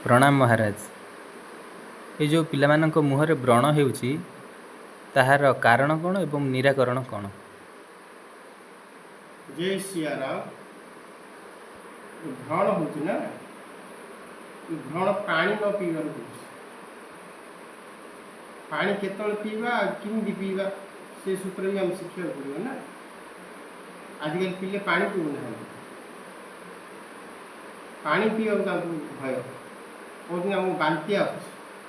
प्रणाम महाराज। ये जो पिलामानंक मुहरे व्रण हेउची ताहार कारण कौन एवं निराकरण कौन? जय सियाराम। भ्रण होती ना, भ्रण पानी न पीवर होती। पानी केतल पीवा किमी पीवा से सूत्र भी हम शिक्षा पड़ो ना। आजिकल पिले पानी पीऊना, पानी पीवा भय कहते आम बांती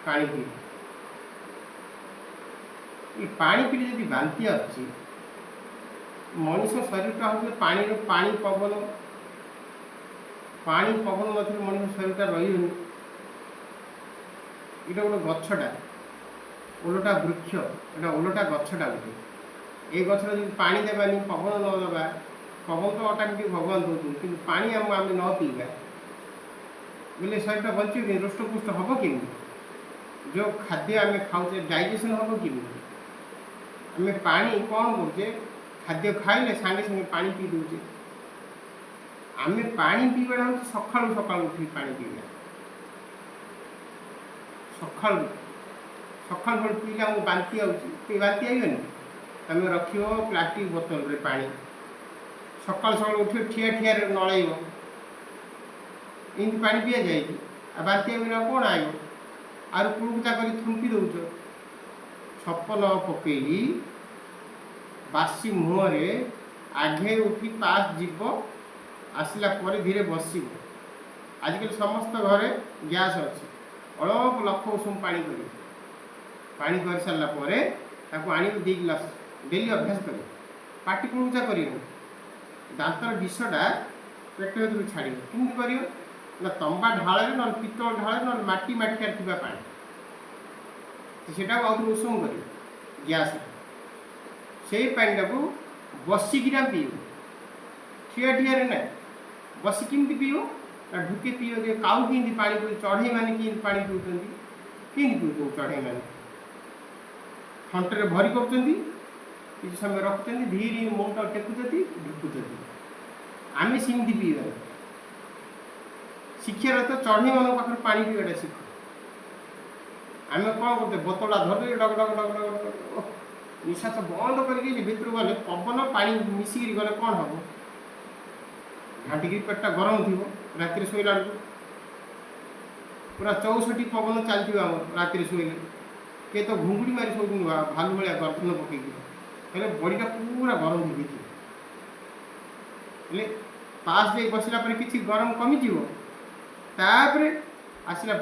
पानी पी पानी पीले जब बांती आसी मनीष शरीरटा हूँ पानी पानी पवन पानी पवन नथिले मनीष शरीरटा रही ये गोटे गछटा ओलटा वृक्ष एटा ओलटा गछटा गोटे ये गछटा जो पानी देवानी पवन न देवा पवन तो अटोमेटिक भगवान दौर कि पानी आम न पीवा बोले शरीरटा बचे कि हृष्टपुष्ट हम कि जो खाद्य आम खाऊे डाइजेसन हम कि आम पानी कौन करुचे खाद्य खाइले सांगे सांगे पानी पी दूचे आम पानी पीवा हूँ सका सका उठ पानी पीवा सका सका पीले आमको बांती बांती आईबनी तुम रख प्लास्टिक बोतल रे पानी सका सका उठ ठिया ठिया नल इमती पानी पी जाए बांती आईबना कौन आयो आर कुड़कुचा कर थुंकी दौच छपन पकई बासी मुहरे आगे उठी पास जीव आसला धीरे बस आजिकल समस्त घरे गैस अच्छी अल्प लक्ष उषुम पानी कर सारापर आनी 2 गिलास डेली अभ्यास कर पाटी कुड़कुचा कर दांतर विषटा पेट भर छाड़ कमी कर ना तंबा ढाल ना पितल ढाल ना माटी माटिया थी पानी आउट उषुम कर गैस से पानी को बसिकिना पीव ठिया ठिया ना बस किमती पीव ना ढुके पीव काऊ कि पानी पी चढ़ई मैंने कि पानी पीऊँ कि पीऊ चढ़ई मैंने खंटे भरी कर समय रखुच्च धीरे मुंड टेकुच्च ढुकुच्च आम सेमती पीवा शिक्षार तो चढ़ई मान पाखे पानी पीवाटा शिख आम कौन करते बोतला धर डग डग डग डग निश्वास बंद करके भितर गले पवन पानी मिसिक गले कौन हम घाटिक पेटा गरम थी राति शोला पूरा 64 पवन चलती आम राति शोले किए तो घुंगुड़ी मारी शो भालू भाया गर्दन पकई बड़ीटा पूरा गरम थी पास दे बसला कि गरम कमिज तापर आसला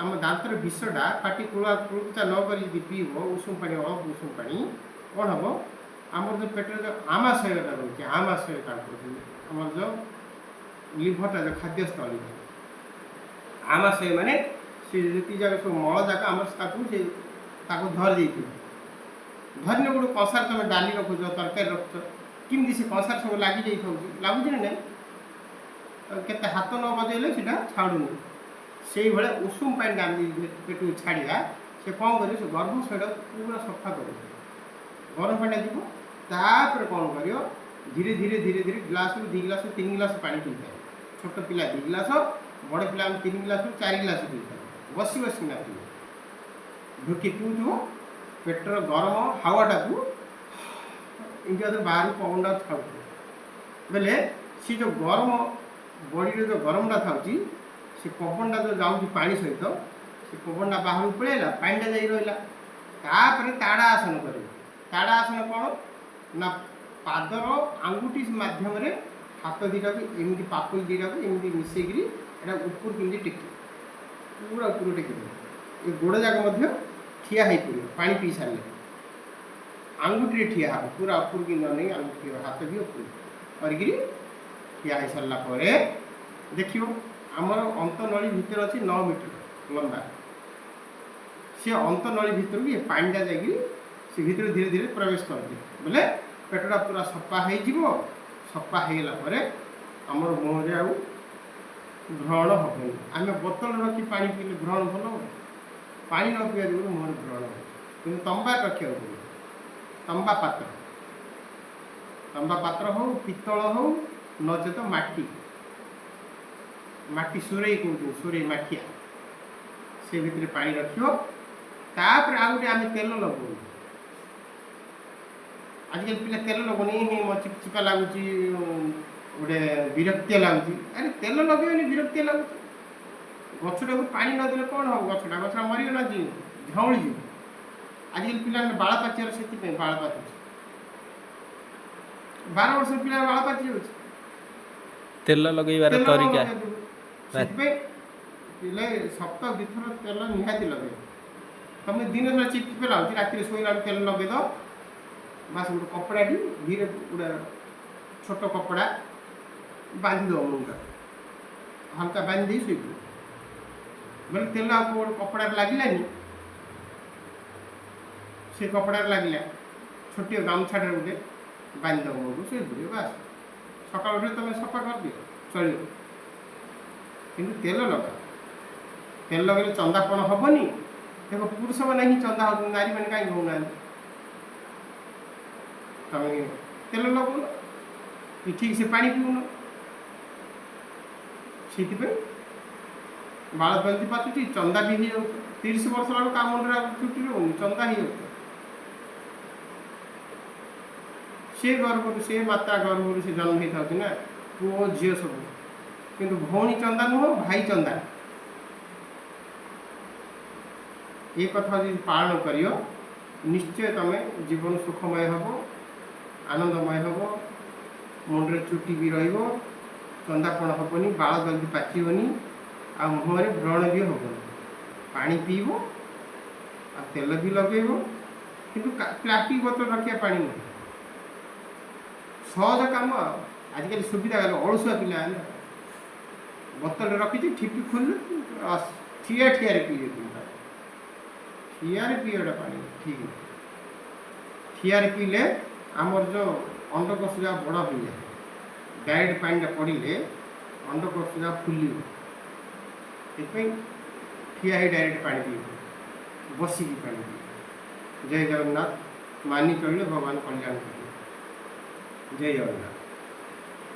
आम दांतर विषटा पाटी कुड़कुचा नक पीब उषुम पानी अल्प उषुम पानी कौन हम आम जो पेट जो आमाशयटा रोचे आमाशय आम जो लिभरटा जो खाद्यस्थली आमाशय माने जी जगह सब मल जाक आम धरी धरने गोटे कंसार तुम डाली रखुच तरकारी रखुच किमती से कंसार सब लगी लगुच ना केते हाथ न बजेले छाड़ूनी से भाया उषुम पानी पेट छाड़ा से कौन कर गर्भशय पूरा सफा कर गरम पानी जीपर कौन कर धीरे धीरे धीरे धीरे गिलास 2 गिलास 3 गिलास पानी पी था छोट पिला 2 गिलास बड़ पिला 3 गिलास 4 गिलास पी था बसी बसिना पी ढुकी पीऊ पेटर गरम हावाटा को इनके बाहर पवनटा छाड़ बेले सी जो गरम बॉडी जो गरमटा था से पवनटा जो जाऊँगी पानी सहित से पवनटा बाहर पलैला पानीटा जा रहा तापर ताड़ा आसन कर ताड़ा आसन कौन ना पादर आंगुठी मध्यम हाथ दीटा को एमती पापुल दीटा को एमती मिसेकरी ऊपर केमती टेक पूरा ऊपर टेक ये गोड़ जाक ठिया हो पड़े पा पी सारे आंगुठी ठिया हम पूरा ऊपर की नहीं आंगुठी हाथ भी ऊपर कर ठिया हो सारापर देख आमर अंतनली भितर अच्छी 9 मीटर लंबा से अंतनली भितर भी पानीटा से भितर धीरे धीरे प्रवेश कर दे बोले पेटटा पूरा सफा हो सफा होगला आमर मुहरे आउ व्रण हेनी आम बोतल रखी पा पीले व्रण भल पानी न पीवा जो मुहर व्रण हो कि तंबा रखा पड़े तंबा पात्र हो पितल हो नचे तो माटी माटी सुरई कहते सुरई माठिया से भितर पानी रखियो तापर आ गोटे आम तेल लगो आजकल पिला तेल लगोनी मो चिपचिपा लगुच गोटे विरक्तिया लगुच अरे तेल लगे विरक्तिया लगुच गछटा को पानी नदेले कौन हम गछटा मरीगला जी झौली जी आजकल पिला बाड़ पाचियार से बाड़ पाचुच 12 वर्ष पिला बाड़ पाचि जाउछ तेल लगेबार तरीका पिले सप्ताह दिथर तेल निहाती लगे तुम दिन सारा चिपचिपे लगुच राति शोला तेल लगे दो बस गोटे कपड़ा धीरे गोटे छोट कपड़ा बांधी दो मुंडा हल्का बांधी शुई बोले तेल कपड़ा लगलानी से कपड़ा लगला छोटे गामछाटे गोटे बांध दब मुझे शुई पड़े बस सका उठे तुम सफा कर दियो चलो कि तेल लगा तेल लगे चंदापण हेनी देखो पुरुष मैंने ही चंदा हो नारी मैंने कहीं होना तुम तेल लगौन कि ठीक से पानी पीऊन से बाल जल्दी पाचुची चंदा भी हो 30 वर्ष लगे का मुंडे चुटी रोनी चंदा ही से गर्भ से माता गर्भ से जन्म होता ना पुओ झील सब किंतु भौणी चंदा नुह भाई चंदा ये कथा जो पालन करियो निश्चय तुम जीवन सुखमय हम आनंदमय हम मुंडे चुटी भी रंदापण हेनी बाल जल्दी पाचबनी आ मुहर व्रण भी हेनी पानी पीब आ तेल भी लगेब कि प्लास्टिक बोतल रखा पानी नहीं सहज कम आजिकल सुविधा अलसुआ पिला बोतल रखी ठिपी खोल ठिया ठिया पीए ठिया पीएटा पानी ठीक ठिया पीले आमर जो अंडकोश जहाँ बड़ हो जाए डायरेक्ट पानी पड़े अंडकोश जहाँ फुल ठिया ही डायरेक्ट पानी पी बसिकी पानी पी जय जगन्नाथ मानी चलिए भगवान कल्याण करेंगे जय जगन्नाथ।